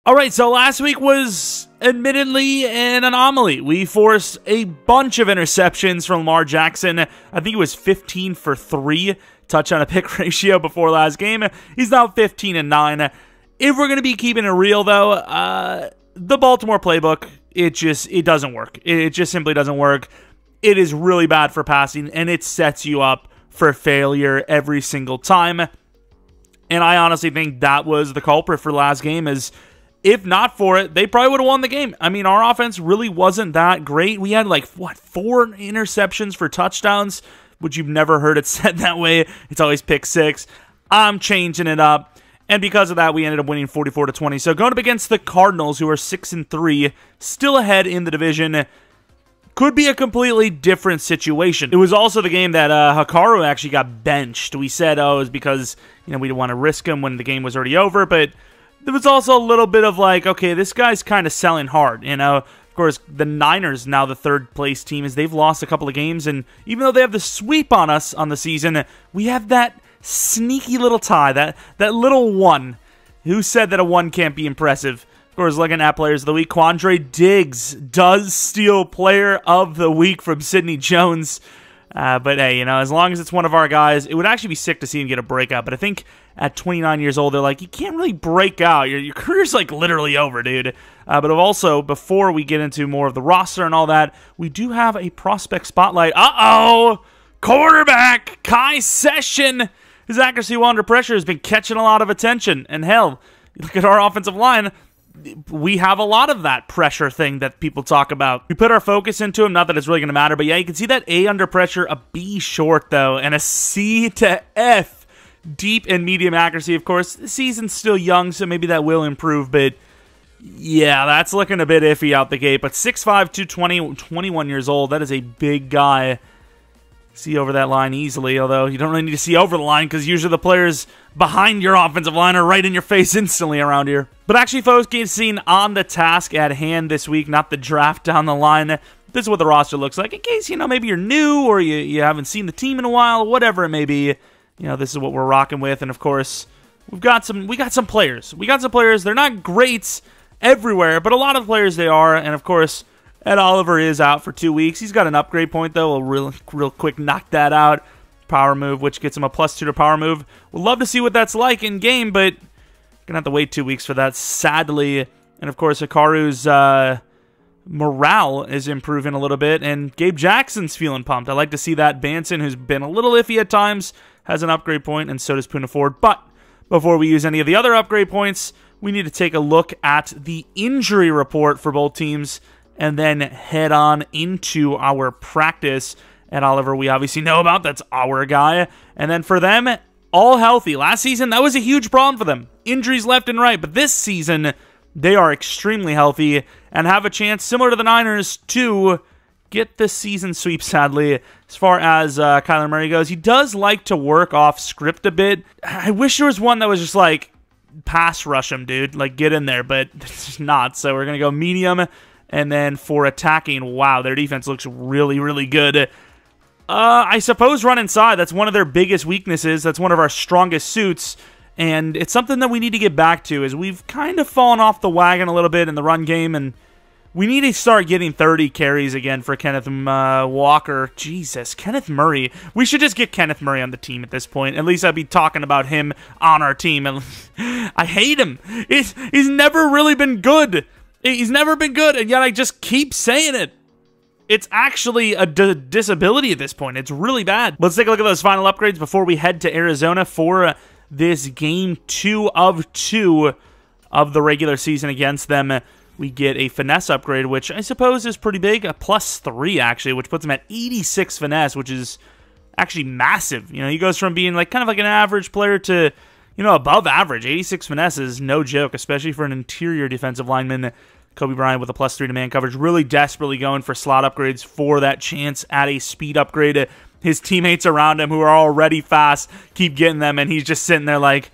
All right, so last week was admittedly an anomaly. We forced a bunch of interceptions from Lamar Jackson. I think it was 15 for 3 touchdown to pick ratio before last game. He's now 15-9. If we're going to be keeping it real, though, the Baltimore playbook, it doesn't work. It just simply doesn't work. It is really bad for passing, and it sets you up for failure every single time. And I honestly think that was the culprit for last game, is if not for it, they probably would have won the game. I mean, our offense really wasn't that great. We had, like, 4 interceptions for touchdowns, which you've never heard it said that way. It's always pick 6. I'm changing it up. And because of that, we ended up winning 44-20. So going up against the Cardinals, who are 6-3, still ahead in the division, could be a completely different situation. It was also the game that Hikaru actually got benched. We said, oh, it was because, we didn't want to risk him when the game was already over, but there was also a little bit of like, okay, this guy's kind of selling hard, Of course, the Niners, now the third-place team, is they've lost a couple of games, and even though they have the sweep on us on the season, we have that sneaky little tie, that little one. Who said that a 1 can't be impressive? Of course, looking at Players of the Week, Quandre Diggs does steal Player of the Week from Sidney Jones. But hey, as long as it's one of our guys, it would actually be sick to see him get a breakout. But I think at 29 years old, they're like, you can't really break out. Your career's like literally over, dude. But also, before we get into more of the roster and all that, we do have a prospect spotlight. Uh-oh! Quarterback Kai Session. His accuracy while under pressure has been catching a lot of attention. And hell, look at our offensive line. We have a lot of that pressure thing that people talk about. We put our focus into him, not that it's really going to matter, but yeah, you can see that A under pressure, a B short though, and a C to F deep and medium accuracy. Of course, the season's still young, so maybe that will improve, but yeah, that's looking a bit iffy out the gate. But 6'5", 220, 21 years old, that is a big guy. See over that line easily, although you don't really need to see over the line because usually the players behind your offensive line are right in your face instantly around here. But actually, focusing on the task at hand this week, not the draft down the line. This is what the roster looks like in case, maybe you're new or you haven't seen the team in a while, whatever it may be. This is what we're rocking with, and of course, we got some players. We got some players. They're not greats everywhere, but a lot of players they are, and of course, Ed Oliver is out for 2 weeks. He's got an upgrade point, though. We'll real quick knock that out. Power move, which gets him a +2 to power move. We'll love to see what that's like in game, but going to have to wait 2 weeks for that, sadly. And, of course, Hikaru's morale is improving a little bit, and Gabe Jackson's feeling pumped. I like to see that. Banson, who's been a little iffy at times, has an upgrade point, and so does Poona Ford. But before we use any of the other upgrade points, we need to take a look at the injury report for both teams and then head on into our practice. And Oliver, we obviously know about. That's our guy. And then for them, all healthy. Last season, that was a huge problem for them. Injuries left and right. But this season, they are extremely healthy and have a chance, similar to the Niners, to get the season sweep, sadly. As far as Kyler Murray goes, he does like to work off script a bit. I wish there was one that was just like, pass rush him, dude. Like, get in there. But it's not. So we're going to go medium. And then for attacking, wow, their defense looks really, really good. I suppose run inside. That's one of their biggest weaknesses. That's one of our strongest suits. And it's something that we need to get back to, is we've kind of fallen off the wagon a little bit in the run game. And we need to start getting 30 carries again for Kenneth Walker. Jesus, Kenneth Murray. We should just get Kenneth Murray on the team at this point. At least I'd be talking about him on our team. And I hate him. He's never really been good. He's never been good, and yet I just keep saying it. It's actually a disability at this point. It's really bad. Let's take a look at those final upgrades before we head to Arizona for this game 2 of 2 of the regular season against them. We get a finesse upgrade, which I suppose is pretty big. A +3, actually, which puts him at 86 finesse, which is actually massive. He goes from being like kind of like an average player to above average. 86 finesse is no joke, especially for an interior defensive lineman. Kobe Bryant with a +3 to man coverage, really desperately going for slot upgrades for that chance at a speed upgrade. His teammates around him, who are already fast, keep getting them, and he's just sitting there like,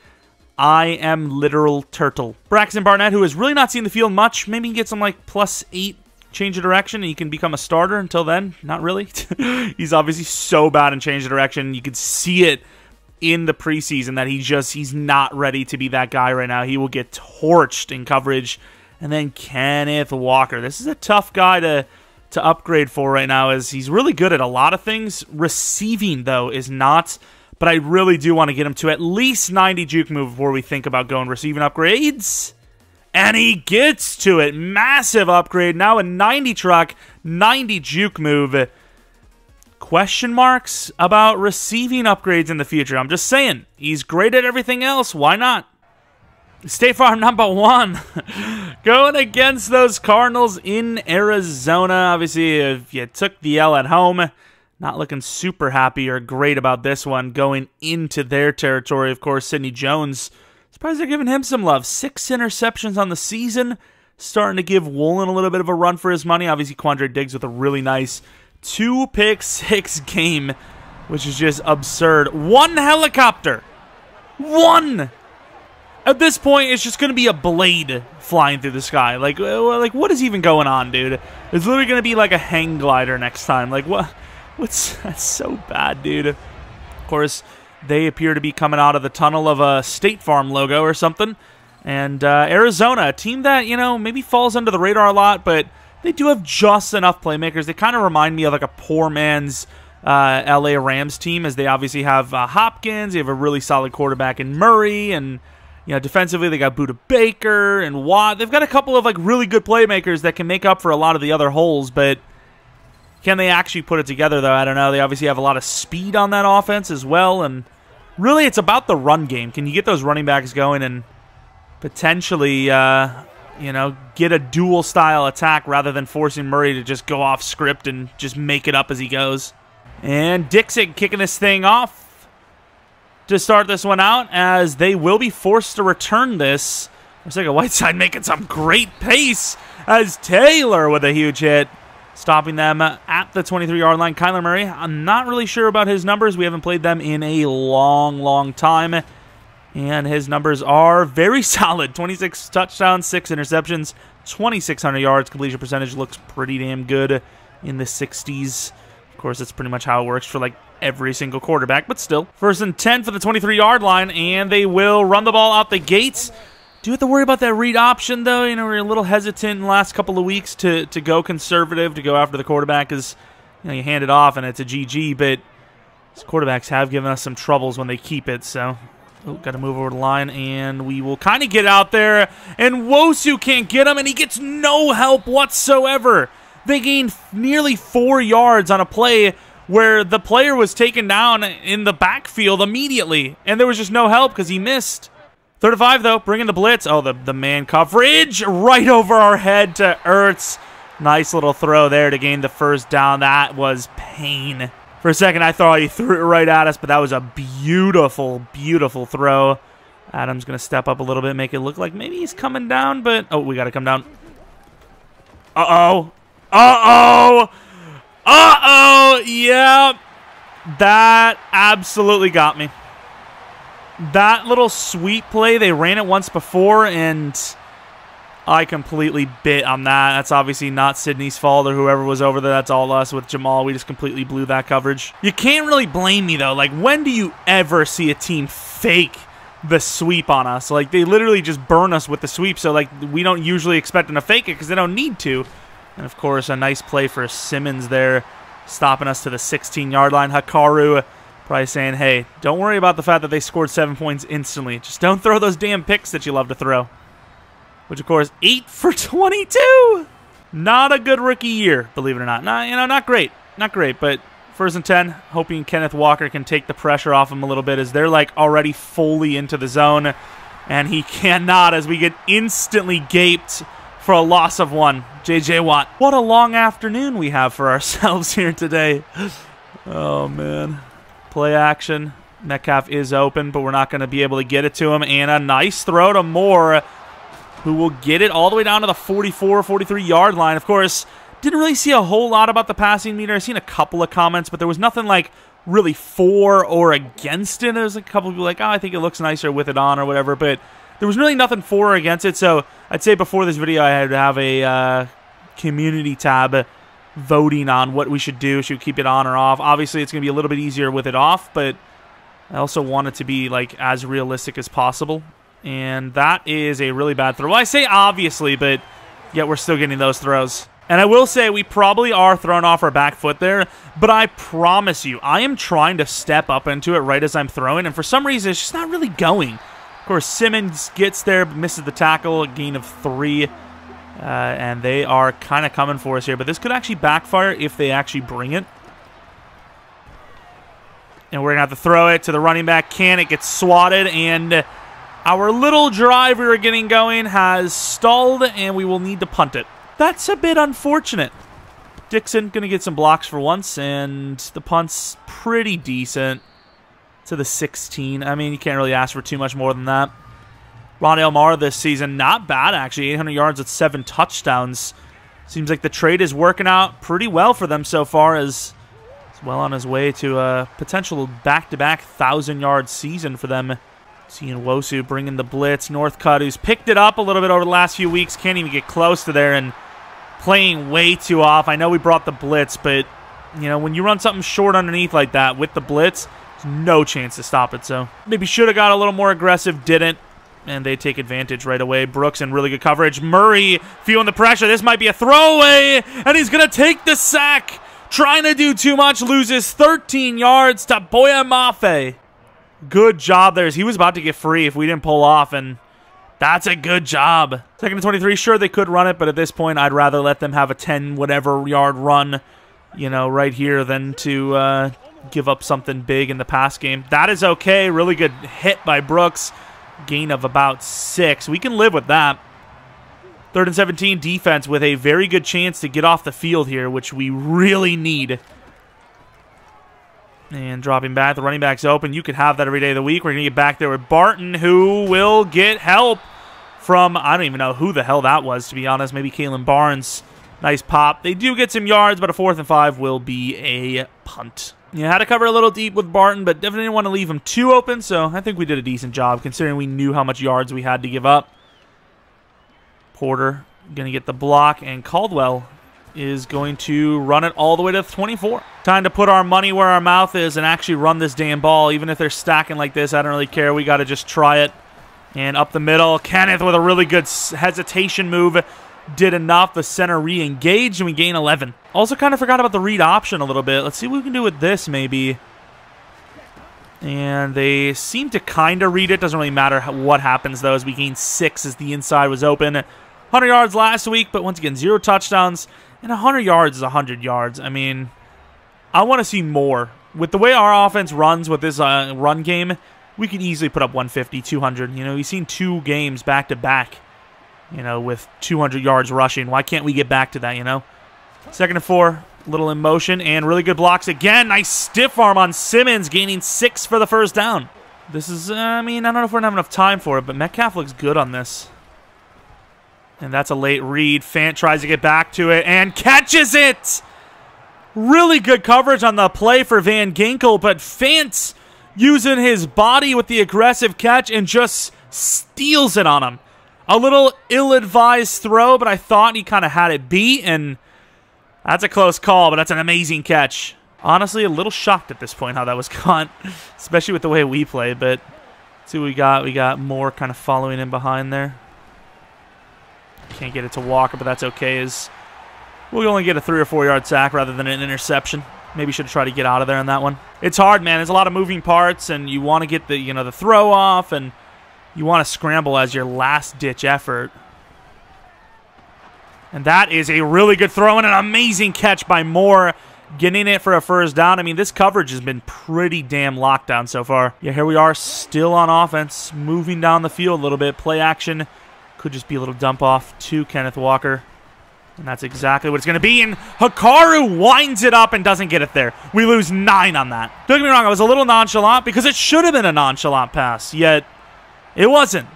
I am literal turtle. Braxton Barnett, who has really not seen the field much, maybe he gets some like +8 change of direction, and he can become a starter. Until then, not really. He's obviously so bad in change of direction. You can see it in the preseason that he's not ready to be that guy right now. He will get torched in coverage. And then Kenneth Walker. This is a tough guy to upgrade for right now, as he's really good at a lot of things. Receiving, though, is not. But I really do want to get him to at least 90 juke move before we think about going receiving upgrades. And he gets to it. Massive upgrade. Now a 90 truck, 90 juke move. Question marks about receiving upgrades in the future. I'm just saying, he's great at everything else. Why not? State Farm number 1. Going against those Cardinals in Arizona. Obviously, if you took the L at home, not looking super happy or great about this one going into their territory. Of course, Sidney Jones, surprised they're giving him some love. 6 interceptions on the season. Starting to give Woolen a little bit of a run for his money. Obviously, Quandre Diggs with a really nice 2-pick-6 game, which is just absurd. 1 helicopter. 1! At this point, it's just going to be a blade flying through the sky. Like, what is even going on, dude? It's literally going to be like a hang glider next time. Like, that's so bad, dude. Of course, they appear to be coming out of the tunnel of a State Farm logo or something. And Arizona, a team that, maybe falls under the radar a lot, but they do have just enough playmakers. They kind of remind me of like a poor man's LA Rams team, as they obviously have Hopkins. They have a really solid quarterback in Murray, and defensively, they got Budda Baker and Watt. They've got a couple of really good playmakers that can make up for a lot of the other holes, but can they actually put it together, though? I don't know. They obviously have a lot of speed on that offense as well, and really it's about the run game. Can you get those running backs going and potentially, get a dual-style attack rather than forcing Murray to just go off script and just make it up as he goes? And Dixon kicking this thing off to start this one out, as they will be forced to return this. Looks like a Whiteside making some great pace, as Taylor with a huge hit, stopping them at the 23-yard line. Kyler Murray, I'm not really sure about his numbers. We haven't played them in a long, long time, and his numbers are very solid. 26 touchdowns, 6 interceptions, 2,600 yards. Completion percentage looks pretty damn good in the 60s. Of course, that's pretty much how it works for every single quarterback, but still. 1st and 10 for the 23-yard line, and they will run the ball out the gates. Do you have to worry about that read option, though? We're a little hesitant in the last couple of weeks to go conservative, to go after the quarterback, because you hand it off and it's a GG, but these quarterbacks have given us some troubles when they keep it, so got to move over the line, and we will kind of get out there, and Wosu can't get him, and he gets no help whatsoever. They gained nearly 4 yards on a play where the player was taken down in the backfield immediately, and there was just no help because he missed. 3rd and 5, though, bringing the blitz. Oh, the man coverage right over our head to Ertz. Nice little throw there to gain the 1st down. That was pain. For a second, I thought he threw it right at us, but that was a beautiful, beautiful throw. Adams going to step up a little bit, make it look like maybe he's coming down, but... Oh, we got to come down. Uh-oh. Uh-oh. Uh-oh. Yeah. That absolutely got me. That little sweep play, they ran it once before, and I completely bit on that. That's obviously not Sydney's fault or whoever was over there. That's all us with Jamal. We just completely blew that coverage. You can't really blame me, though. When do you ever see a team fake the sweep on us? They literally just burn us with the sweep, so, we don't usually expect them to fake it because they don't need to. And, of course, a nice play for Simmons there, stopping us to the 16-yard line. Hikaru probably saying, hey, don't worry about the fact that they scored 7 points instantly. Just don't throw those damn picks that you love to throw. Which, of course, 8 for 22. Not a good rookie year, believe it or not. Not great. Not great, but 1st and 10, hoping Kenneth Walker can take the pressure off him a little bit, as they're, already fully into the zone. And he cannot, as we get instantly gaped for a loss of 1. J.J. Watt. What a long afternoon we have for ourselves here today. Oh, man. Play action. Metcalf is open, but we're not going to be able to get it to him. And a nice throw to Moore, who will get it all the way down to the 44, 43-yard line. Of course, didn't really see a whole lot about the passing meter. I've seen a couple of comments, but there was nothing really for or against it. There was a couple of people oh, I think it looks nicer with it on or whatever, but there was really nothing for or against it. So I'd say before this video, I had to have a community tab voting on what we should do. Should we keep it on or off? Obviously, it's going to be a little bit easier with it off, but I also want it to be like as realistic as possible. And that is a really bad throw. Well, I say obviously, but yet we're still getting those throws. And I will say we probably are throwing off our back foot there, but I promise you, I am trying to step up into it right as I'm throwing, and for some reason, it's just not really going. Of course, Simmons gets there, but misses the tackle, a gain of 3, and they are kind of coming for us here, but this could actually backfire if they actually bring it. And we're going to have to throw it to the running back. It gets swatted, and our little drive we were getting going has stalled, and we will need to punt it. That's a bit unfortunate. Dixon going to get some blocks for once, and the punt's pretty decent to the 16. I mean, you can't really ask for too much more than that. Rondale Moore this season, not bad, actually. 800 yards with 7 touchdowns. Seems like the trade is working out pretty well for them so far, as he's well on his way to a potential back-to-back 1,000-yard season for them. Seeing Wosu bringing the blitz. Northcutt, who's picked it up a little bit over the last few weeks, can't even get close to there and playing way too off. I know we brought the blitz, but you know, when you run something short underneath like that with the blitz, there's no chance to stop it. So maybe should have got a little more aggressive, didn't, and they take advantage right away. Brooks in really good coverage. Murray feeling the pressure. This might be a throwaway, and he's going to take the sack. Trying to do too much, loses 13 yards to Boya Mafe. Good job there. He was about to get free if we didn't pull off, and that's a good job. 2nd and 23. Sure, they could run it, but at this point, I'd rather let them have a 10-whatever-yard run, you know, right here than to give up something big in the pass game. That is okay. Really good hit by Brooks. Gain of about 6. We can live with that. 3rd and 17. Defense with a very good chance to get off the field here, which we really need. And dropping back, the running back's open. You could have that every day of the week. We're going to get back there with Barton, who will get help from, I don't even know who the hell that was, to be honest. Maybe Kalen Barnes. Nice pop. They do get some yards, but a 4th and 5 will be a punt. You had to cover a little deep with Barton, but definitely didn't want to leave him too open, so I think we did a decent job, considering we knew how much yards we had to give up. Porter going to get the block, and Caldwell is going to run it all the way to 24. Time to put our money where our mouth is and actually run this damn ball. Even if they're stacking like this, I don't really care. We got to just try it. And up the middle, Kenneth with a really good hesitation move. Did enough. The center re-engaged, and we gain 11. Also kind of forgot about the read option a little bit. Let's see what we can do with this, maybe. And they seem to kind of read it. Doesn't really matter what happens, though, as we gain 6 as the inside was open. 100 yards last week, but once again, 0 touchdowns. And 100 yards is 100 yards. I mean, I want to see more. With the way our offense runs with this run game, we could easily put up 150, 200. You know, we've seen 2 games back-to-back, you know, with 200 yards rushing. Why can't we get back to that, you know? 2nd and 4, little in motion, and really good blocks again. Nice stiff arm on Simmons, gaining 6 for the first down. This is, I mean, I don't know if we're going to have enough time for it, but Metcalf looks good on this. And that's a late read. Fant tries to get back to it and catches it! Really good coverage on the play for Van Ginkel, but Fant using his body with the aggressive catch and just steals it on him. A little ill-advised throw, but I thought he kind of had it beat, and that's a close call, but that's an amazing catch. Honestly, a little shocked at this point how that was caught, especially with the way we play, but let's see what we got. We got Moore kind of following in behind there. Can't get it to Walker, but that's okay, as we'll only get a 3 or 4 yard sack rather than an interception. Maybe should have tried to get out of there on that one. It's hard, man. There's a lot of moving parts, and you want to get the, you know, the throw off, and you want to scramble as your last-ditch effort. And that is a really good throw and an amazing catch by Moore, getting it for a first down. I mean, this coverage has been pretty damn locked down so far. Yeah, here we are still on offense, moving down the field a little bit. Play action. Could just be a little dump off to Kenneth Walker. And that's exactly what it's going to be. And Hikaru winds it up and doesn't get it there. We lose 9 on that. Don't get me wrong, I was a little nonchalant because it should have been a nonchalant pass, yet it wasn't.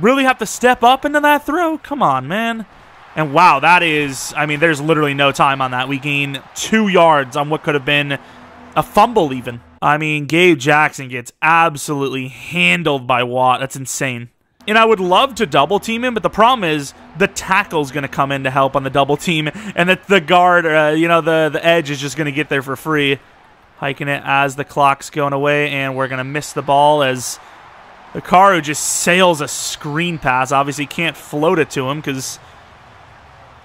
Really have to step up into that throw? Come on, man. And wow, that is, I mean, there's literally no time on that. We gain 2 yards on what could have been a fumble even. I mean, Gabe Jackson gets absolutely handled by Watt. That's insane. And I would love to double team him, but the problem is the tackle's going to come in to help on the double team, and that the guard, you know, the edge is just going to get there for free. hiking it as the clock's going away, and we're going to miss the ball as Hikaru just sails a screen pass. Obviously can't float it to him because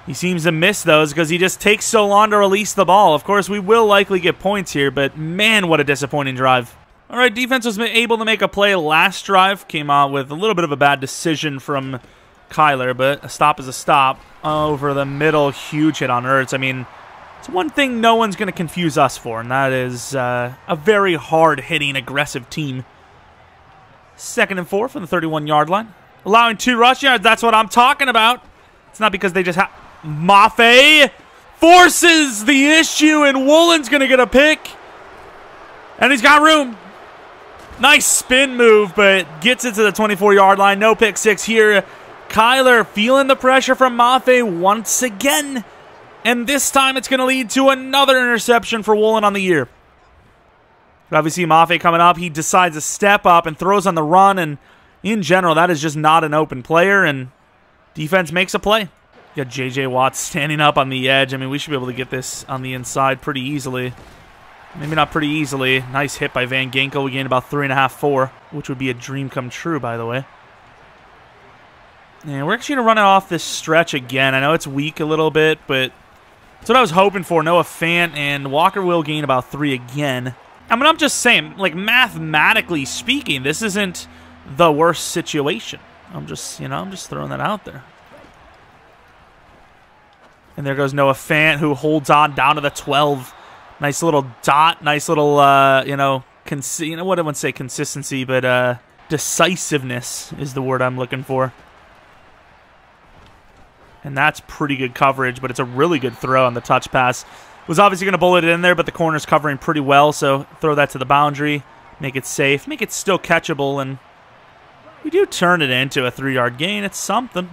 he seems to miss those because he just takes so long to release the ball. Of course, we will likely get points here, but man, what a disappointing drive. All right, defense was able to make a play last drive. Came out with a little bit of a bad decision from Kyler, but a stop is a stop. Over the middle, huge hit on Ertz. I mean, it's one thing no one's going to confuse us for, and that is a very hard-hitting, aggressive team. 2nd and 4 from the 31-yard line. Allowing 2 rush yards, that's what I'm talking about. It's not because they just have... Mafe forces the issue, and Woolen's going to get a pick. And he's got room. Nice spin move, but gets it to the 24-yard line. No pick six here. Kyler feeling the pressure from Mafe once again. And this time it's going to lead to another interception for Woolen on the year. But obviously Mafe coming up. He decides to step up and throws on the run. And in general, that is just not an open player. And defense makes a play. You got J.J. Watt standing up on the edge. I mean, we should be able to get this on the inside pretty easily. Maybe not pretty easily. Nice hit by Van Ginkel. We gained about 3.5, 4, which would be a dream come true, by the way. And we're actually going to run it off this stretch again. I know it's weak a little bit, but that's what I was hoping for. Noah Fant and Walker will gain about 3 again. I mean, I'm just saying, like, mathematically speaking, this isn't the worst situation. I'm just throwing that out there. And there goes Noah Fant, who holds on down to the 12. Nice little dot. Nice little, what I wouldn't say consistency, but decisiveness is the word I'm looking for. And that's pretty good coverage, but it's a really good throw on the touch pass. Was obviously going to bullet it in there, but the corner's covering pretty well, so throw that to the boundary, make it safe, make it still catchable, and we do turn it into a 3-yard gain. It's something.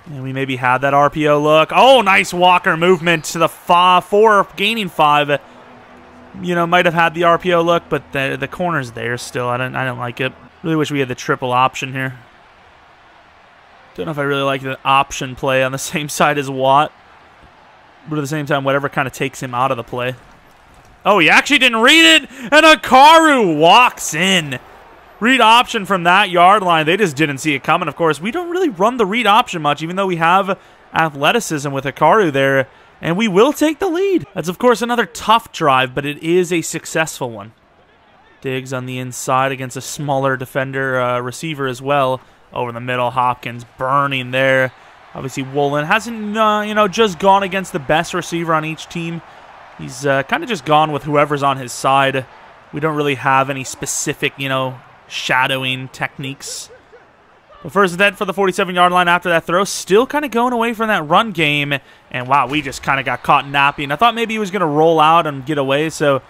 And we maybe had that RPO look. Oh, nice Walker movement to the 4, gaining 5. You know, might have had the RPO look, but the corner's there still. I don't like it. Really wish we had the triple option here. Don't know if I really like the option play on the same side as Watt. But at the same time, whatever kind of takes him out of the play. Oh, he actually didn't read it, and Hikaru walks in. Read option from that yard line. They just didn't see it coming. Of course, we don't really run the read option much, even though we have athleticism with Hikaru there. And we will take the lead. That's, of course, another tough drive, but it is a successful one. Diggs on the inside against a smaller defender, receiver as well. Over the middle, Hopkins burning there. Obviously, Woolen hasn't, just gone against the best receiver on each team. He's kind of just gone with whoever's on his side. We don't really have any specific, shadowing techniques. But first and 10 for the 47-yard line after that throw. Still kind of going away from that run game. And wow, we just kind of got caught napping. I thought maybe he was going to roll out and get away, so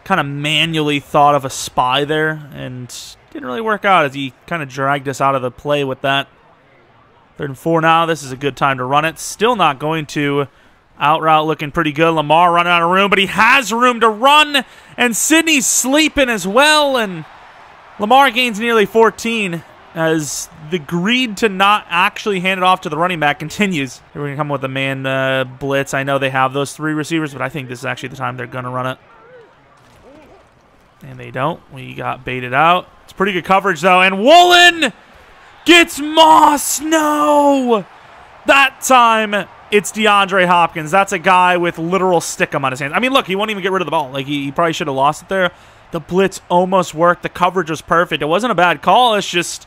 kind of manually thought of a spy there. And didn't really work out as he kind of dragged us out of the play with that. 3rd and 4 now. This is a good time to run it. Still not going to. Out route looking pretty good. Lamar running out of room, but he has room to run. And Sidney's sleeping as well. And Lamar gains nearly 14 as the greed to not actually hand it off to the running back continues. We're going to come with a man blitz. I know they have those 3 receivers, but I think this is actually the time they're going to run it. And they don't. We got baited out. It's pretty good coverage, though. And Woolen gets Moss. No! That time, it's DeAndre Hopkins. That's a guy with literal stickum on his hands. I mean, look, he won't even get rid of the ball. Like, he probably should have lost it there. The blitz almost worked. The coverage was perfect. It wasn't a bad call. It's just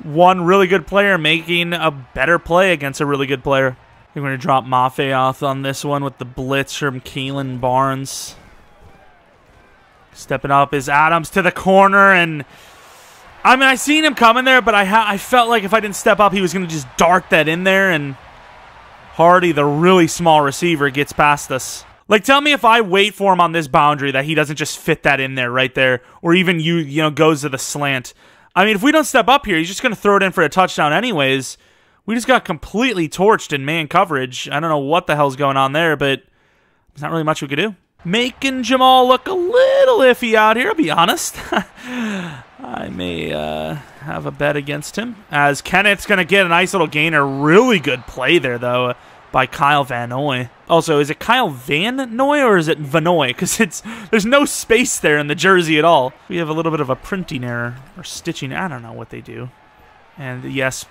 one really good player making a better play against a really good player. I think we're going to drop Mafe off on this one with the blitz from Kalen Barnes. Stepping up is Adams to the corner, and I mean, I seen him coming there, but I felt like if I didn't step up, he was going to just dart that in there, and Hardy, the really small receiver, gets past us. Like, tell me if I wait for him on this boundary that he doesn't just fit that in there right there, or even goes to the slant. I mean, if we don't step up here, he's just going to throw it in for a touchdown anyways. We just got completely torched in man coverage. I don't know what the hell's going on there, but there's not really much we could do. Making Jamal look a little iffy out here, I'll be honest. I may have a bet against him, as Kenneth's going to get a nice little gainer. Really good play there, though, by Kyle Van Noy. Also, is it Kyle Van Noy or is it Vanoy? Because there's no space there in the jersey at all. We have a little bit of a printing error or stitching. I don't know what they do. And yes,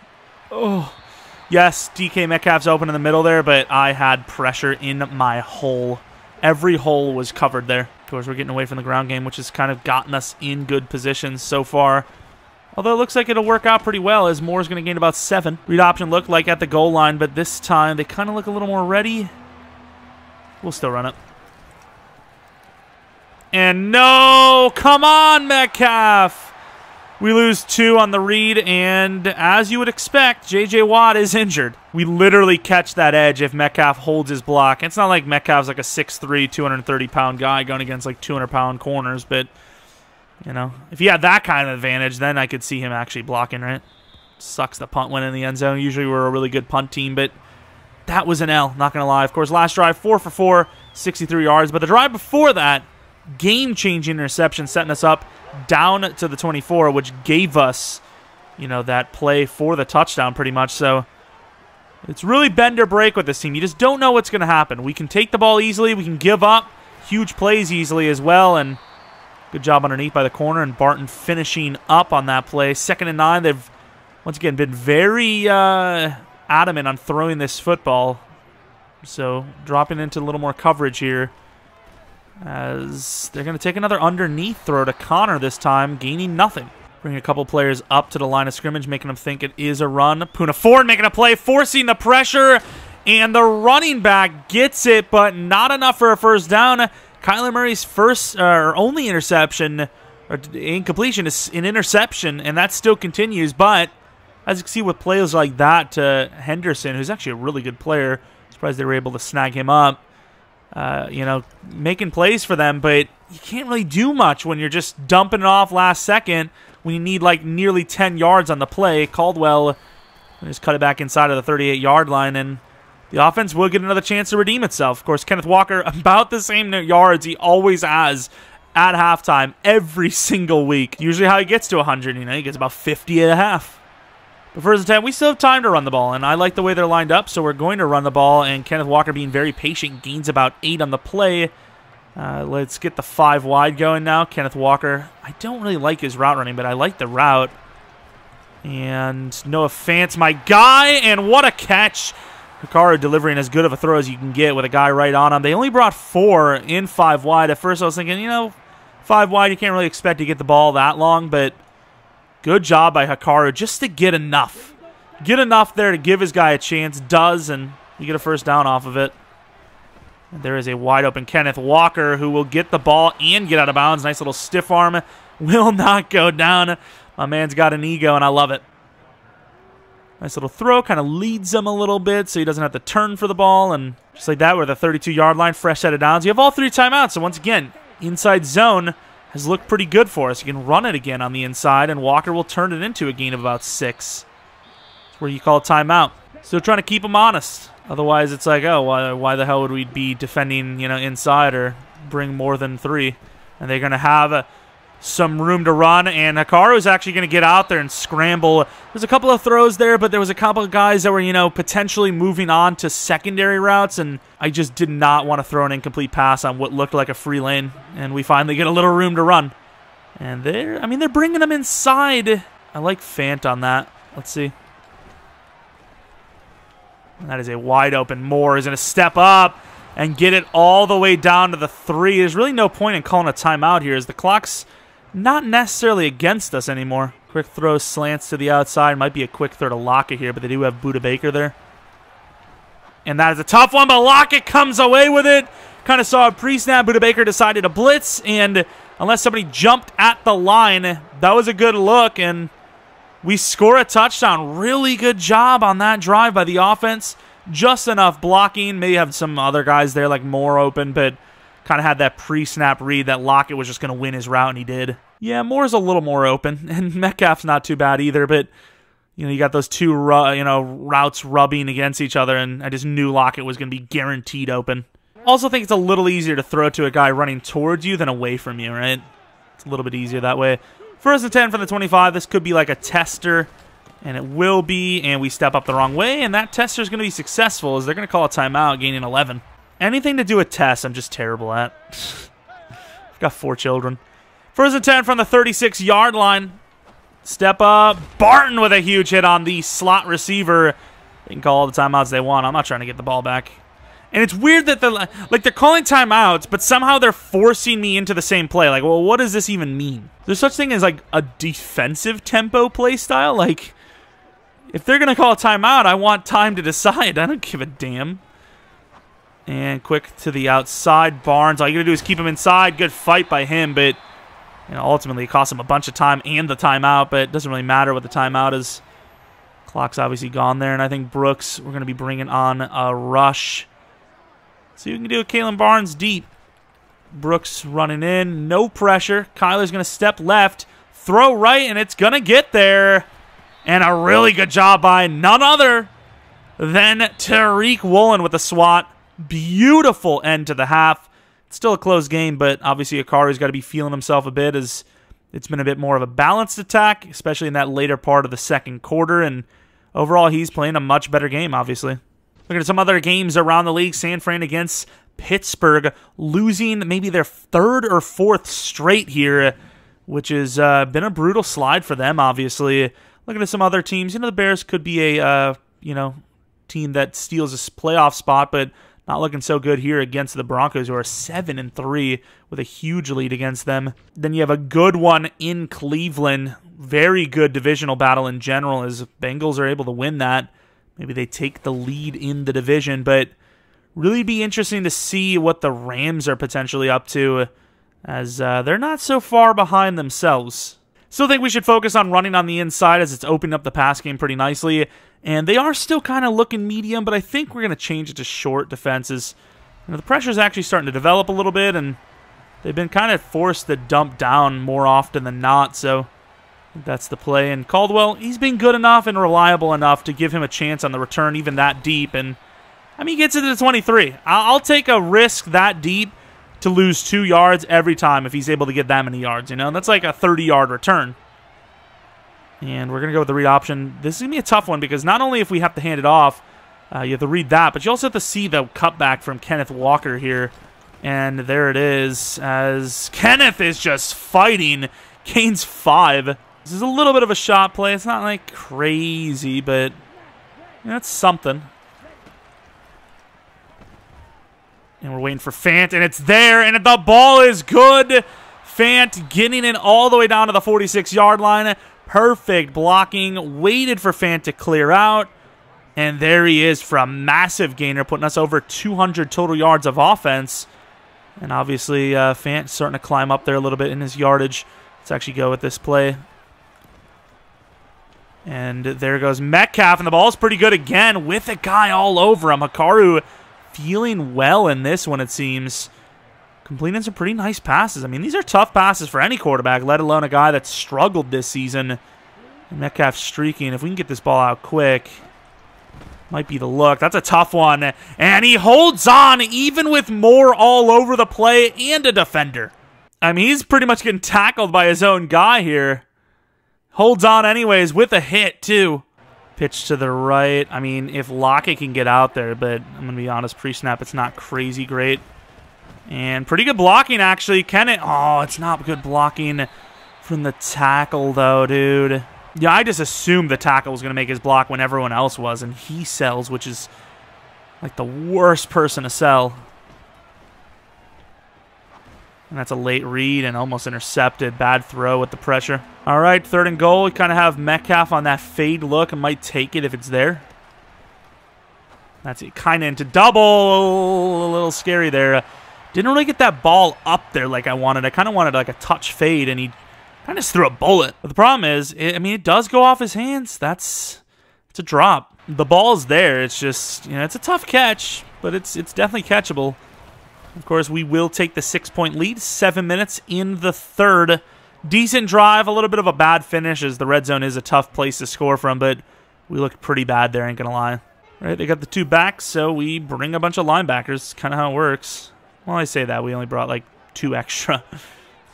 yes, DK Metcalf's open in the middle there, but I had pressure in my hole. Every hole was covered there. Of course, we're getting away from the ground game, which has kind of gotten us in good positions so far. Although it looks like it'll work out pretty well as Moore's going to gain about 7. Read option looked like at the goal line, but this time they kind of look a little more ready. We'll still run it. And no! Come on, Metcalf! We lose 2 on the read, and as you would expect, J.J. Watt is injured. We literally catch that edge if Metcalf holds his block. It's not like Metcalf's like a 6'3", 230-pound guy going against like 200-pound corners, but, you know, if he had that kind of advantage, then I could see him actually blocking, right? Sucks the punt went in the end zone. Usually we're a really good punt team, but that was an L, not going to lie. Of course, last drive, 4 for 4, 63 yards. But the drive before that, game-changing interception, setting us up down to the 24, which gave us, you know, that play for the touchdown pretty much. So it's really bend or break with this team. You just don't know what's going to happen. We can take the ball easily. We can give up huge plays easily as well. And good job underneath by the corner. And Barton finishing up on that play. 2nd and 9. They've, once again, been very adamant on throwing this football. So dropping into a little more coverage here as they're going to take another underneath throw to Connor this time, gaining nothing. Bring a couple players up to the line of scrimmage, making them think it is a run. Poona Ford making a play, forcing the pressure, and the running back gets it, but not enough for a first down. Kyler Murray's first or only interception, or incompletion, is an interception, and that still continues. But as you can see with plays like that to Henderson, who's actually a really good player, surprised they were able to snag him up. You know, making plays for them, but you can't really do much when you're just dumping it off last second when you need like nearly 10 yards on the play. Caldwell just cut it back inside of the 38-yard line, and the offense will get another chance to redeem itself. Of course, Kenneth Walker, about the same yards he always has at halftime every single week. Usually how he gets to 100, you know, he gets about 50 at a half. But first attempt, we still have time to run the ball, and I like the way they're lined up, so we're going to run the ball, and Kenneth Walker being very patient, gains about 8 on the play. Let's get the 5 wide going now. Kenneth Walker, I don't really like his route running, but I like the route. And Noah Fant's my guy, and what a catch. Hikaru delivering as good of a throw as you can get with a guy right on him. They only brought 4 in 5 wide. At first I was thinking, you know, 5 wide, you can't really expect to get the ball that long, but good job by Hikaru just to get enough. Get enough there to give his guy a chance. Does, and you get a first down off of it. And there is a wide open Kenneth Walker who will get the ball and get out of bounds. Nice little stiff arm. Will not go down. My man's got an ego, and I love it. Nice little throw. Kind of leads him a little bit so he doesn't have to turn for the ball. And just like that, we're at the 32-yard line. Fresh set of downs. You have all 3 timeouts. So once again, inside zone has looked pretty good for us. You can run it again on the inside, and Walker will turn it into a gain of about 6. That's where you call a timeout. Still trying to keep him honest. Otherwise, it's like, oh, why the hell would we be defending, you know, inside or bring more than 3? And they're going to have some room to run, and Hikaru is actually going to get out there and scramble. There's a couple of throws there, but there was a couple of guys that were, you know, potentially moving on to secondary routes, and I just did not want to throw an incomplete pass on what looked like a free lane, and we finally get a little room to run. And they're bringing them inside. I like Fant on that. Let's see. And that is a wide open. Moore is going to step up and get it all the way down to the 3. There's really no point in calling a timeout here as the clock's not necessarily against us anymore. Quick throw slants to the outside. Might be a quick throw to Lockett here, but they do have Budda Baker there. And that is a tough one, but Lockett comes away with it. Kind of saw a pre-snap. Budda Baker decided to blitz, and unless somebody jumped at the line, that was a good look, and we score a touchdown. Really good job on that drive by the offense. Just enough blocking. Maybe have some other guys there like Moore open, but kind of had that pre-snap read that Lockett was just going to win his route, and he did. Yeah, Moore's a little more open, and Metcalf's not too bad either, but you know, you got those 2 routes rubbing against each other, and I just knew Lockett was going to be guaranteed open. Also think it's a little easier to throw to a guy running towards you than away from you, right? It's a little bit easier that way. First and 10 from the 25. This could be like a tester, and it will be, and we step up the wrong way, and that tester is going to be successful as they're going to call a timeout, gaining 11. Anything to do with tests, I'm just terrible at. I've got 4 children. First and 10 from the 36-yard line. Step up. Barton with a huge hit on the slot receiver. They can call all the timeouts they want. I'm not trying to get the ball back. And it's weird that they're calling timeouts, but somehow they're forcing me into the same play. Like, well, what does this even mean? There's such thing as like a defensive tempo play style. Like, if they're gonna call a timeout, I want time to decide. I don't give a damn. And quick to the outside, Barnes. All you gotta do is keep him inside. Good fight by him, but ultimately it cost him a bunch of time and the timeout. But it doesn't really matter what the timeout is. Clock's obviously gone there, and I think Brooks, we're gonna be bringing on a rush. See what we can do with Kalen Barnes deep. Brooks running in. No pressure. Kyler's going to step left. Throw right, and it's going to get there. And a really good job by none other than Tariq Woolen with the swat. Beautiful end to the half. It's still a close game, but obviously Akari's got to be feeling himself a bit as it's been a bit more of a balanced attack, especially in that later part of the second quarter. And overall, he's playing a much better game, obviously. Looking at some other games around the league, San Fran against Pittsburgh, losing maybe their 3rd or 4th straight here, which has been a brutal slide for them, obviously. Looking at some other teams, the Bears could be a, team that steals a playoff spot, but not looking so good here against the Broncos, who are 7-3 with a huge lead against them. Then you have a good one in Cleveland. Very good divisional battle in general as Bengals are able to win that. Maybe they take the lead in the division, but really be interesting to see what the Rams are potentially up to, as they're not so far behind themselves. Still think we should focus on running on the inside, as it's opened up the pass game pretty nicely, and they are still kind of looking medium, but I think we're going to change it to short defenses. The pressure's actually starting to develop a little bit, and they've been kind of forced to dump down more often than not, so that's the play. And Caldwell, he's been good enough and reliable enough to give him a chance on the return even that deep. And, he gets it to the 23. I'll take a risk that deep to lose 2 yards every time if he's able to get that many yards, That's like a 30-yard return. And we're going to go with the read option. This is going to be a tough one because not only if we have to hand it off, you have to read that, but you also have to see the cutback from Kenneth Walker here. And there it is, as Kenneth is just fighting. Gains 5. This is a little bit of a shot play. It's not like crazy, but that's something. And we're waiting for Fant, and it's there, and the ball is good. Fant getting it all the way down to the 46-yard line. Perfect blocking. Waited for Fant to clear out. And there he is for a massive gainer, putting us over 200 total yards of offense. And obviously, Fant starting to climb up there a little bit in his yardage. Let's actually go with this play. And there goes Metcalf, and the ball's pretty good again with a guy all over him. Hikaru feeling well in this one, it seems. Completing some pretty nice passes. These are tough passes for any quarterback, let alone a guy that's struggled this season. And Metcalf streaking. If we can get this ball out quick, might be the look. That's a tough one. And he holds on even with more all over the play and a defender. He's pretty much getting tackled by his own guy here. Holds on anyways with a hit, too. Pitch to the right. If Lockett can get out there, but I'm going to be honest, pre-snap, it's not crazy great. And pretty good blocking, actually. It's not good blocking from the tackle, though, dude. Yeah, I just assumed the tackle was going to make his block when everyone else was, and he sells, which is like the worst person to sell. And that's a late read and almost intercepted. Bad throw with the pressure. All right, 3rd and goal. We kind of have Metcalf on that fade look and might take it if it's there. That's it. Kind of into double. A little scary there. Didn't really get that ball up there like I wanted. I kind of wanted like a touch fade, and he kind of just threw a bullet. But the problem is, it does go off his hands. It's a drop. The ball's there. It's just, it's a tough catch, but it's definitely catchable. Of course, we will take the 6-point lead. 7 minutes in the 3rd. Decent drive, a little bit of a bad finish, as the red zone is a tough place to score from, but we looked pretty bad there, ain't gonna lie. Right, they got the 2 backs, so we bring a bunch of linebackers. Kind of how it works. Well, I say that. We only brought like 2 extra.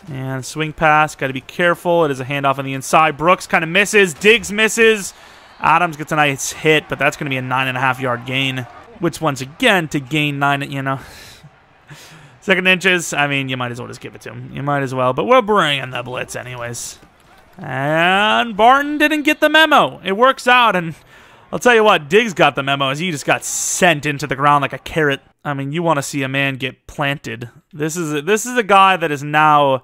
And swing pass, got to be careful. It is a handoff on the inside. Brooks kind of misses. Diggs misses. Adams gets a nice hit, but that's going to be a 9.5-yard gain. which once again, to gain 9, you know. Second inches, I mean, you might as well just give it to him. You might as well, but we're bringing the blitz anyways. And Barton didn't get the memo. It works out, and I'll tell you what, Diggs got the memo as he just got sent into the ground like a carrot. I mean, you want to see a man get planted. This is a guy that is now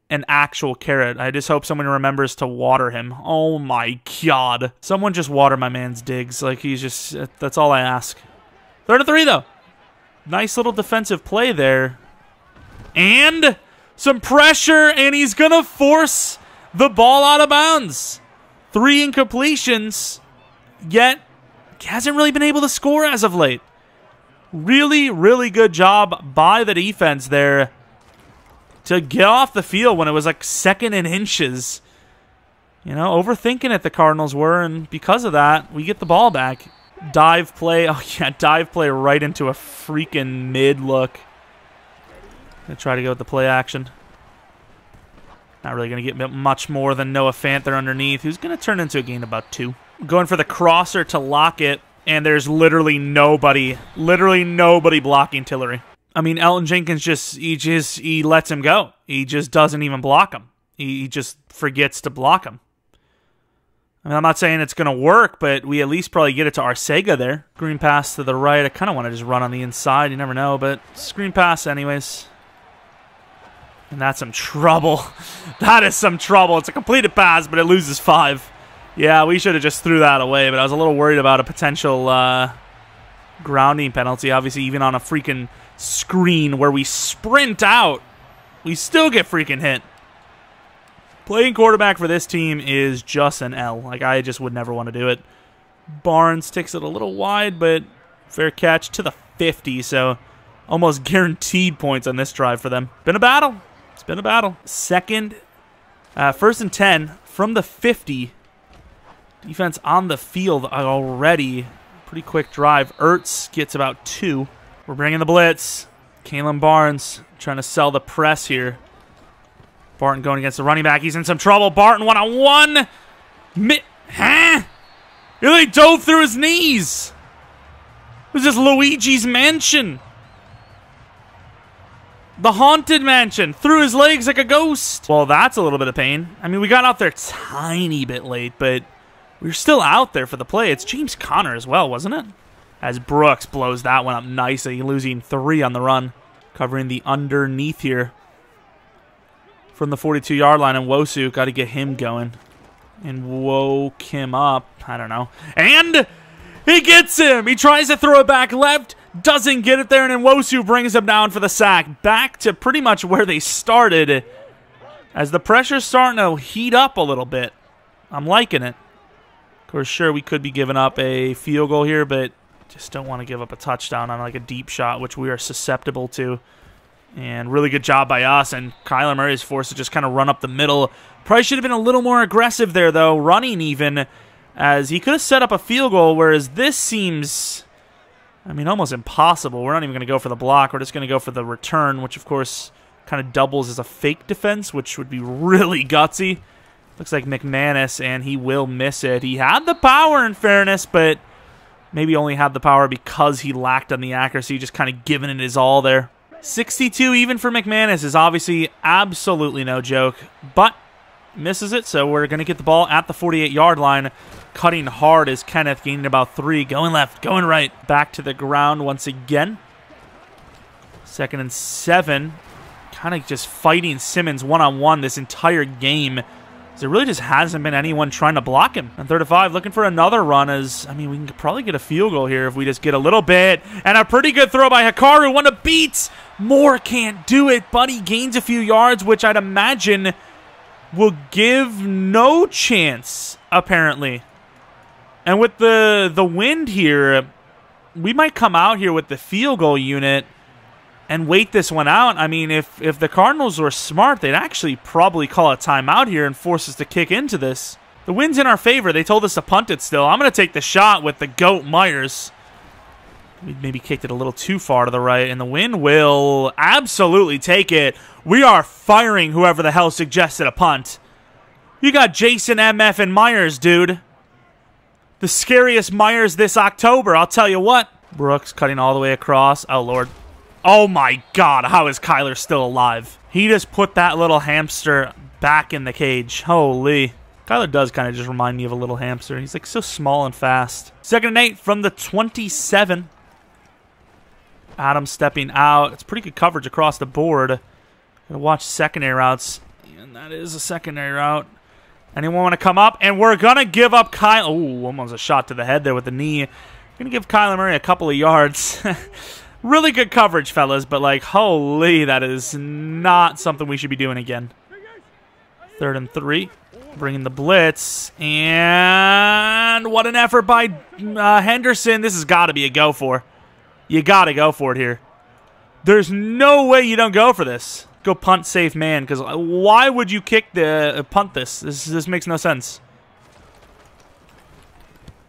an actual carrot. I just hope someone remembers to water him. Oh my God. Someone just water my man's Diggs. Like, he's just, that's all I ask. 3rd and 3, though. Nice little defensive play there. And some pressure, and he's going to force the ball out of bounds. 3 incompletions, yet hasn't really been able to score as of late. Really, really good job by the defense there to get off the field when it was like 2nd and inches. You know, overthinking it the Cardinals were, and because of that, we get the ball back. Dive play. Oh, yeah, dive play right into a freaking mid-look. Gonna try to go with the play action. Not really going to get much more than Noah Fant there underneath, who's going to turn into a gain of about 2. Going for the crosser to Lockett, and there's literally nobody blocking Tillery. I mean, Elton Jenkins he lets him go. He just doesn't even block him. He just forgets to block him. I mean, I'm not saying it's going to work, but we at least probably get it to Arcega there. Screen pass to the right. I kind of want to just run on the inside. You never know, but screen pass anyways. And that's some trouble. That is some trouble. It's a completed pass, but it loses 5. Yeah, we should have just threw that away, but I was a little worried about a potential grounding penalty. Obviously, even on a freaking screen where we sprint out, we still get freaking hit. Playing quarterback for this team is just an L. Like, I just would never want to do it. Barnes takes it a little wide, but fair catch to the 50, so almost guaranteed points on this drive for them. Been a battle. It's been a battle. 1st and 10 from the 50. Defense on the field already. Pretty quick drive. Ertz gets about 2. We're bringing the blitz. Kalen Barnes trying to sell the press here. Barton going against the running back. He's in some trouble. Barton one-on-one. Huh? He really dove through his knees. It was just Luigi's Mansion. The Haunted Mansion. Through his legs like a ghost. Well, that's a little bit of pain. I mean, we got out there a tiny bit late, but we were still out there for the play. It's James Conner as well, wasn't it? As Brooks blows that one up nicely, losing 3 on the run. Covering the underneath here. From the 42-yard line, and Wosu got to get him going. And woke him up. I don't know. And he gets him. He tries to throw it back left. Doesn't get it there, and then Wosu brings him down for the sack. Back to pretty much where they started. As the pressure's starting to heat up a little bit. I'm liking it. Of course, sure, we could be giving up a field goal here, but just don't want to give up a touchdown on like a deep shot, which we are susceptible to. And really good job by us, and Kyler Murray is forced to just kind of run up the middle. Probably should have been a little more aggressive there, though, running even, as he could have set up a field goal, whereas this seems, I mean, almost impossible. We're not even going to go for the block. We're just going to go for the return, which, of course, kind of doubles as a fake defense, which would be really gutsy. Looks like McManus, and he will miss it. He had the power, in fairness, but maybe only had the power because he lacked on the accuracy, just kind of giving it his all there. 62 even for McManus is obviously absolutely no joke, but misses it, so we're going to get the ball at the 48-yard line. Cutting hard is Kenneth, gaining about 3. Going left, going right. Back to the ground once again. 2nd and 7. Kind of just fighting Simmons one-on-one this entire game. There really just hasn't been anyone trying to block him. And 3rd and 5, looking for another run as, I mean, we can probably get a field goal here if we just get a little bit. And a pretty good throw by Hikaru. One to beat. Moore can't do it, but he gains a few yards, which I'd imagine will give no chance, apparently. And with the wind here, we might come out here with the field goal unit and wait this one out. I mean, if the Cardinals were smart, they'd actually probably call a timeout here and force us to kick into this. The wind's in our favor. They told us to punt it still. I'm going to take the shot with the GOAT Myers. We maybe kicked it a little too far to the right, and the wind will absolutely take it. We are firing whoever the hell suggested a punt. You got Jason MF and Myers, dude. The scariest Myers this October, I'll tell you what. Brooks cutting all the way across. Oh, Lord. Oh, my God. How is Kyler still alive? He just put that little hamster back in the cage. Holy. Kyler does kind of just remind me of a little hamster. He's like so small and fast. 2nd and 8 from the 27. Adams stepping out. It's pretty good coverage across the board. Gotta watch secondary routes. And that is a secondary route. Anyone want to come up? And we're going to give up Kyler. Oh, almost a shot to the head there with the knee. Going to give Kyler Murray a couple of yards. Really good coverage, fellas. But, like, holy, that is not something we should be doing again. 3rd and 3. Bringing the blitz. And what an effort by Henderson. This has got to be a go for. You got to go for it here. There's no way you don't go for this. Go punt safe man, because why would you kick the punt this? This makes no sense.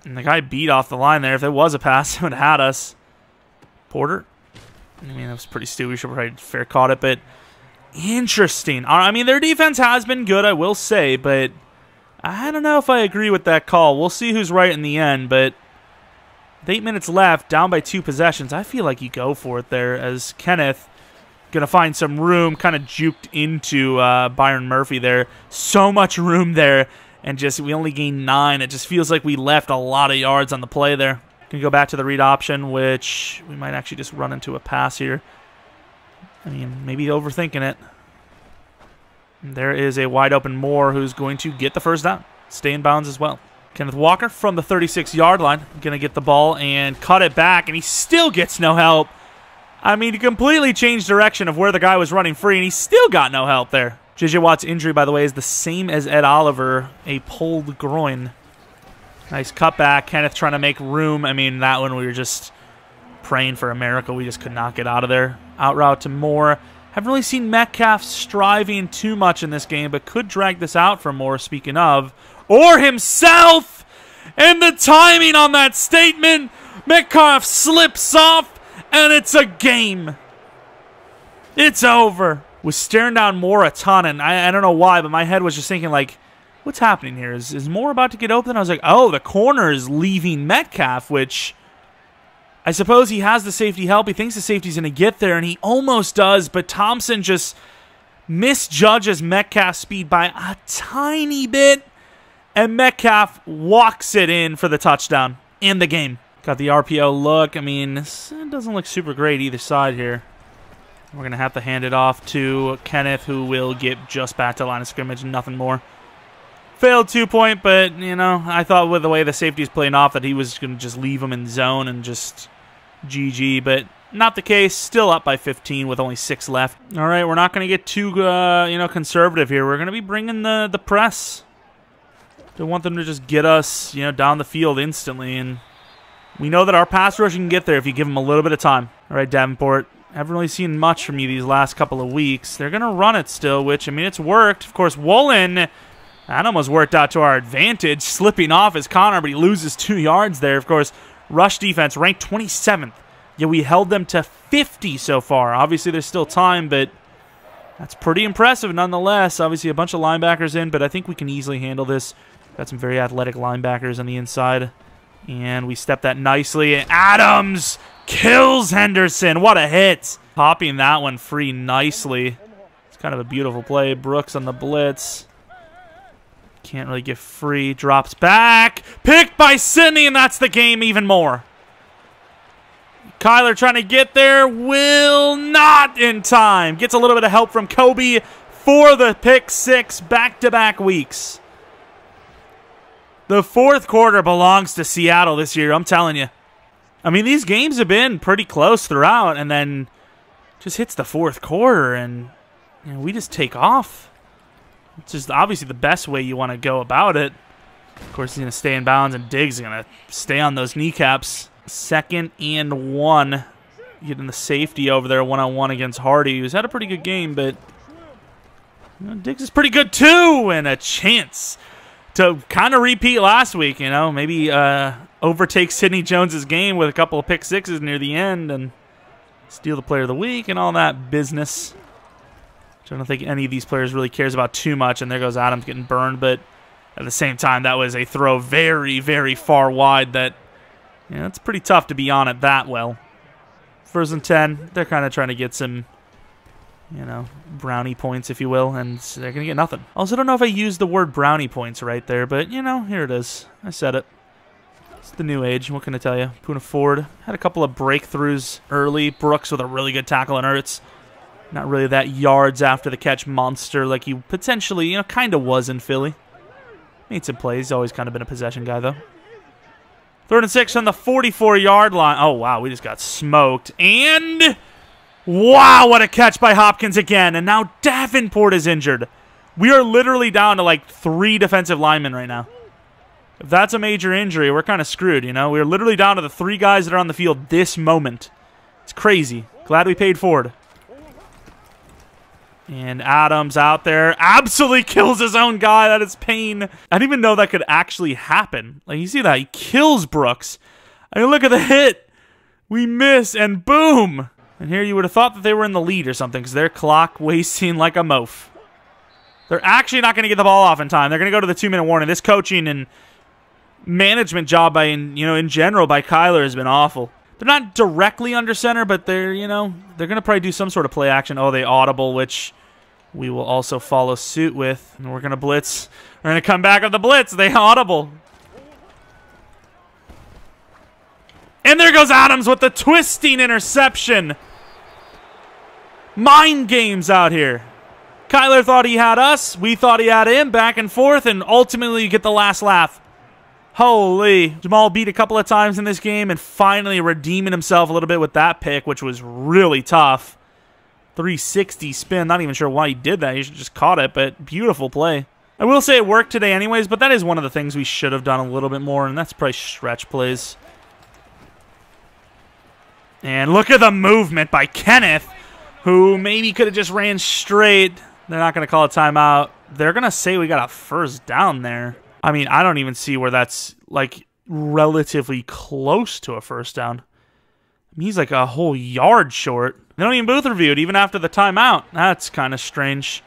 And the guy beat off the line there. If it was a pass, it would have had us. Porter. I mean, that was pretty stupid. We should probably fair caught it, but interesting. I mean, their defense has been good, I will say, but I don't know if I agree with that call. We'll see who's right in the end, but with 8 minutes left, down by 2 possessions, I feel like you go for it there as Kenneth going to find some room, kind of juked into Byron Murphy there. So much room there, and just we only gained 9. It just feels like we left a lot of yards on the play there. Going to go back to the read option, which we might actually just run into a pass here. I mean, maybe overthinking it. There is a wide open Moore who's going to get the first down. Stay in bounds as well. Kenneth Walker from the 36-yard line. Going to get the ball and cut it back, and he still gets no help. I mean, he completely changed direction of where the guy was running free, and he still got no help there. J.J. Watt's injury, by the way, is the same as Ed Oliver, a pulled groin. Nice cutback. Kenneth trying to make room. I mean, that one we were just praying for a miracle. We just could not get out of there. Out route to Moore. Haven't really seen Metcalf striving too much in this game, but could drag this out for Moore, speaking of. Or himself! And the timing on that statement. Metcalf slips off. And it's a game. It's over. Was staring down Moore a ton, and I don't know why, but my head was just thinking, like, what's happening here? Is Moore about to get open? I was like, oh, the corner is leaving Metcalf, which I suppose he has the safety help. He thinks the safety's going to get there, and he almost does, but Thompson just misjudges Metcalf's speed by a tiny bit, and Metcalf walks it in for the touchdown in the game. Got the RPO look. I mean, it doesn't look super great either side here. We're going to have to hand it off to Kenneth, who will get just back to the line of scrimmage and nothing more. Failed 2-point, but, you know, I thought with the way the safety's playing off that he was going to just leave him in zone and just GG, but not the case. Still up by 15 with only 6 left. All right, we're not going to get too, conservative here. We're going to be bringing the press. Don't want them to just get us, down the field instantly, and we know that our pass rush can get there if you give them a little bit of time. All right, Davenport. Haven't really seen much from you these last couple of weeks. They're going to run it still, which, I mean, it's worked. Of course, Woolen, that almost worked out to our advantage, slipping off as Connor, but he loses 2 yards there. Of course, rush defense ranked 27th. Yet we held them to 50 so far. Obviously, there's still time, but that's pretty impressive nonetheless. Obviously, a bunch of linebackers in, but I think we can easily handle this. Got some very athletic linebackers on the inside. And we step that nicely. Adams kills Henderson. What a hit. Popping that one free nicely. It's kind of a beautiful play. Brooks on the blitz. Can't really get free. Drops back. Picked by Sidney, and that's the game even more. Kyler trying to get there. Will not in time. Gets a little bit of help from Kobe for the pick 6 back-to-back weeks. The 4th quarter belongs to Seattle this year, I'm telling you. I mean, these games have been pretty close throughout, and then just hits the 4th quarter, and we just take off. It's just obviously the best way you want to go about it. Of course, he's going to stay in bounds, and Diggs is going to stay on those kneecaps. 2nd and 1. Getting the safety over there one-on-one against Hardy, who's had a pretty good game, but Diggs is pretty good too, and a chance to kind of repeat last week, maybe overtake Sidney Jones's game with a couple of pick 6s near the end and steal the player of the week and all that business. Which I don't think any of these players really cares about too much, and there goes Adams getting burned, but at the same time, that was a throw very, very far wide that Yeah, it's pretty tough to be on it that well. 1st and 10. They're kind of trying to get some, you know, brownie points, if you will, and they're going to get nothing. Also, don't know if I used the word brownie points right there, but, you know, here it is. I said it. It's the new age. What can I tell you? Poona Ford had a couple of breakthroughs early. Brooks with a really good tackle on Ertz. Not really that yards after the catch monster like he potentially, you know, kind of was in Philly. Made some plays. He's always kind of been a possession guy, though. 3rd and 6 on the 44-yard line. Oh, wow, we just got smoked. And, wow, what a catch by Hopkins again. And now Davenport is injured. We are literally down to like 3 defensive linemen right now. If that's a major injury, we're kind of screwed, you know? We're literally down to the 3 guys that are on the field this moment. It's crazy. Glad we paid Ford. And Adams out there absolutely kills his own guy. That is pain. I didn't even know that could actually happen. Like, you see that? He kills Brooks. I mean, look at the hit. We miss, and boom. And here you would have thought that they were in the lead or something because they're clock wasting like a moaf. They're actually not going to get the ball off in time. They're going to go to the 2-minute warning. This coaching and management job by, you know, in general by Kyler has been awful. They're not directly under center, but they're, you know, they're going to probably do some sort of play action. Oh, they audible, which we will also follow suit with. And we're going to blitz. We're going to come back with the blitz. They audible. And there goes Adams with the twisting interception. Mind games out here. Kyler thought he had us. We thought he had him. Back and forth. And ultimately you get the last laugh. Holy. Jamal beat a couple of times in this game and finally redeeming himself a little bit with that pick, which was really tough. 360 spin. Not even sure why he did that. He should just caught it, but beautiful play. I will say it worked today anyways, but that is one of the things we should have done a little bit more, and that's probably stretch plays. And look at the movement by Kenneth, who maybe could have just ran straight. They're not going to call a timeout. They're going to say we got a 1st down there. I mean, I don't even see where that's, like, relatively close to a 1st down. I mean, he's like a whole yard short. They don't even booth review it, even after the timeout. That's kind of strange.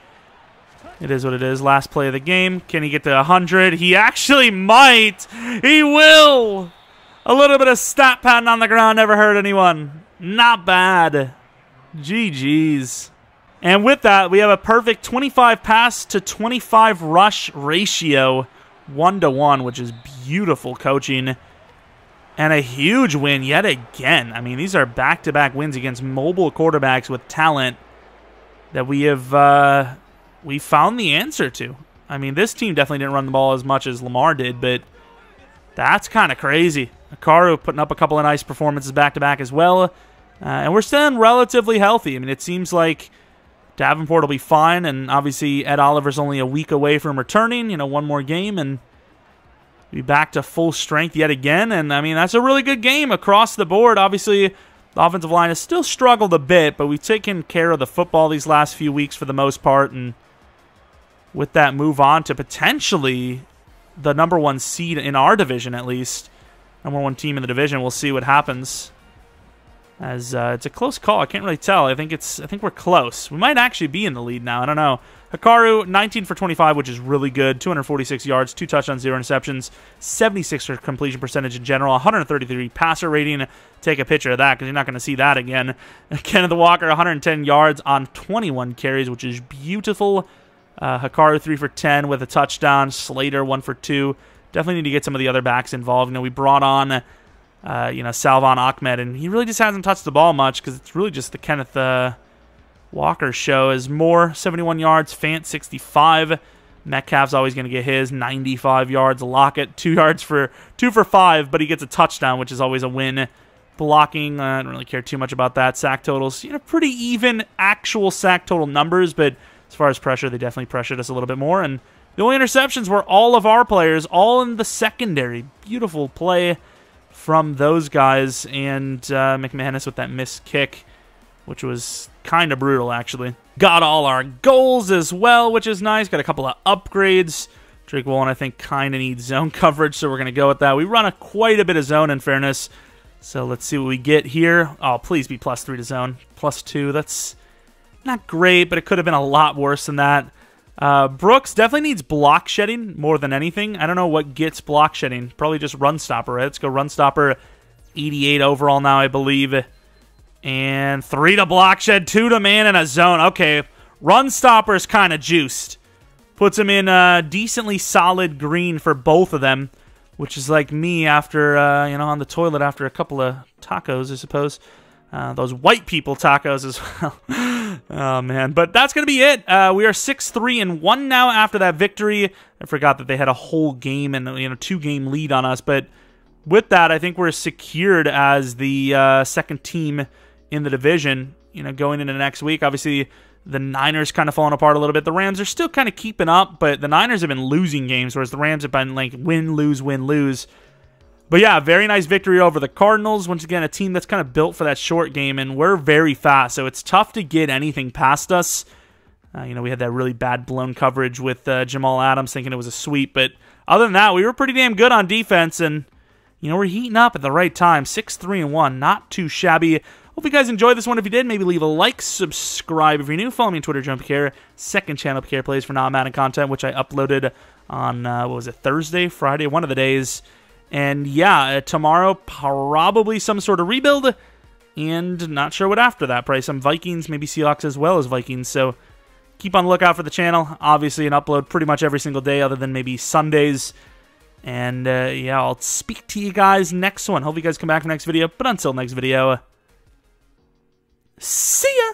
It is what it is. Last play of the game. Can he get to 100? He actually might. He will. A little bit of stat padding on the ground never hurt anyone. Not bad. GG's. And with that, we have a perfect 25 pass to 25 rush ratio. 1-to-1, which is beautiful coaching. And a huge win yet again. I mean, these are back-to-back wins against mobile quarterbacks with talent that we have we found the answer to. I mean, this team definitely didn't run the ball as much as Lamar did, but that's kind of crazy. Akaru putting up a couple of nice performances back-to-back as well. And we're staying relatively healthy. I mean, it seems like Davenport will be fine, and obviously Ed Oliver's only a week away from returning, you know, 1 more game, and be back to full strength yet again. And, I mean, that's a really good game across the board. Obviously, the offensive line has still struggled a bit, but we've taken care of the football these last few weeks for the most part. And with that, move on to potentially the #1 seed in our division, at least. #1 team in the division. We'll see what happens. As it's a close call. I can't really tell. I think we're close. We might actually be in the lead now. I don't know. Hikaru, 19 for 25, which is really good. 246 yards, 2 touchdowns, 0 interceptions, 76% completion percentage in general, 133 passer rating. Take a picture of that because you're not going to see that again. Kenneth Walker, 110 yards on 21 carries, which is beautiful. Hikaru, 3 for 10 with a touchdown. Slater, 1 for 2. Definitely need to get some of the other backs involved. You know, we brought on, Salvon Ahmed, and he really just hasn't touched the ball much because it's really just the Kenneth Walker show. Is more 71 yards, Fant 65. Metcalf's always going to get his 95 yards. Lockett 2 for 5, but he gets a touchdown, which is always a win. Blocking, I don't really care too much about that. Sack totals, pretty even actual sack total numbers, but as far as pressure, they definitely pressured us a little bit more. And the only interceptions were all of our players, all in the secondary. Beautiful play from those guys, and McManus with that missed kick, which was kind of brutal, actually. Got all our goals as well, which is nice. Got a couple of upgrades. Drake Woolen, I think, kind of needs zone coverage, so we're going to go with that. We run quite a bit of zone, in fairness. So let's see what we get here. Oh, please be +3 to zone. +2, that's not great, but it could have been a lot worse than that. Brooks definitely needs block shedding more than anything. I don't know what gets block shedding. Probably just run stopper, right? Let's go run stopper 88 overall now, I believe. And 3 to block shed, 2 to man in a zone. Okay, run stopper's kind of juiced. Puts him in decently solid green for both of them, which is like me after, on the toilet after a couple of tacos, I suppose. Those white people tacos as well. Oh, man. But that's going to be it. We are 6-3-1 now after that victory. I forgot that they had a whole game and, 2-game lead on us. But with that, I think we're secured as the second team in the division, going into next week. Obviously, the Niners kind of falling apart a little bit. The Rams are still kind of keeping up, but the Niners have been losing games, whereas the Rams have been like win, lose, win, lose. But yeah, very nice victory over the Cardinals. Once again, a team that's kind of built for that short game, and we're very fast, so it's tough to get anything past us. We had that really bad blown coverage with Jamal Adams thinking it was a sweep, but other than that, we were pretty damn good on defense, and we're heating up at the right time. 6-3-1, not too shabby. Hope you guys enjoyed this one. If you did, maybe leave a like, subscribe. If you're new, follow me on Twitter, Jeromepkr. Second channel, Pkr Plays for non-Madden content, which I uploaded on, Thursday, Friday, one of the days. And yeah, tomorrow, probably some sort of rebuild, and not sure what after that. Probably some Vikings, maybe Seahawks as well as Vikings. So keep on the lookout for the channel. Obviously, an upload pretty much every single day other than maybe Sundays. And yeah, I'll speak to you guys next one. Hope you guys come back for next video. But until next video, see ya!